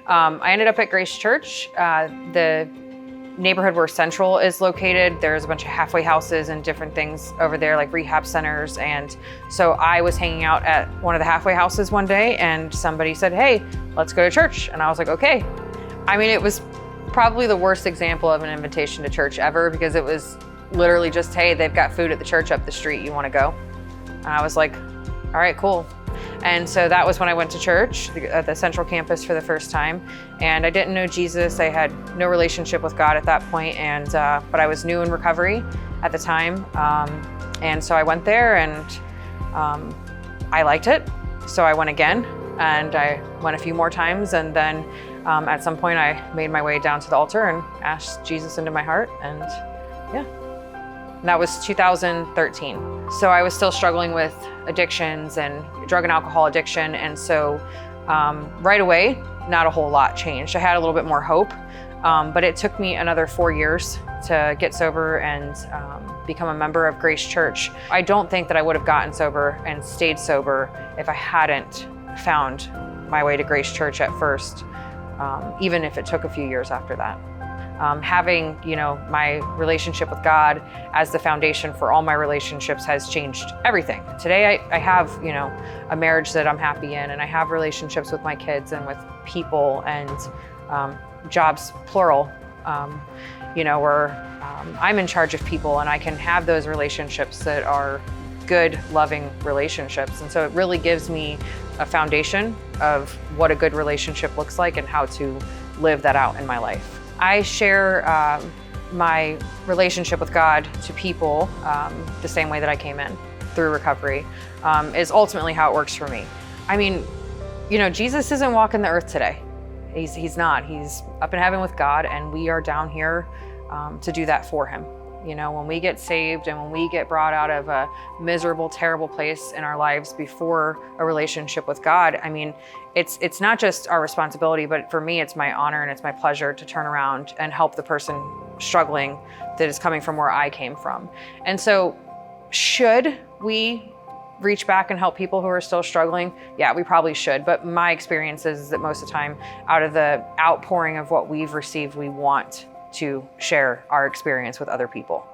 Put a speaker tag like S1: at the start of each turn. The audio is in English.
S1: I ended up at Grace Church. The neighborhood where Central is located, there's a bunch of halfway houses and different things over there, like rehab centers. And so I was hanging out at one of the halfway houses one day and somebody said, "Hey, let's go to church." And I was like, okay. I mean, it was probably the worst example of an invitation to church ever, because it was literally just, "Hey, they've got food at the church up the street. You want to go?" And I was like, all right, cool. And so that was when I went to church at the Central campus for the first time. And I didn't know Jesus. I had no relationship with God at that point. And but I was new in recovery at the time. And so I went there and I liked it. So I went again and I went a few more times. And then at some point I made my way down to the altar and asked Jesus into my heart. And yeah. And that was 2013. So I was still struggling with addictions and drug and alcohol addiction. And so right away, not a whole lot changed. I had a little bit more hope, but it took me another 4 years to get sober and become a member of Grace Church. I don't think that I would have gotten sober and stayed sober if I hadn't found my way to Grace Church at first, even if it took a few years after that. Having, my relationship with God as the foundation for all my relationships has changed everything. Today, I have, a marriage that I'm happy in, and I have relationships with my kids and with people and jobs, plural, where I'm in charge of people and I can have those relationships that are good, loving relationships. And so it really gives me a foundation of what a good relationship looks like and how to live that out in my life. I share my relationship with God to people the same way that I came in, through recovery, is ultimately how it works for me. I mean, Jesus isn't walking the earth today. He's not. He's up in heaven with God, and we are down here to do that for him. When we get saved and when we get brought out of a miserable, terrible place in our lives before a relationship with God, I mean, it's not just our responsibility, but for me, it's my honor and it's my pleasure to turn around and help the person struggling that is coming from where I came from. And so should we reach back and help people who are still struggling? Yeah, we probably should. But my experience is that most of the time, out of the outpouring of what we've received, we want to share our experience with other people.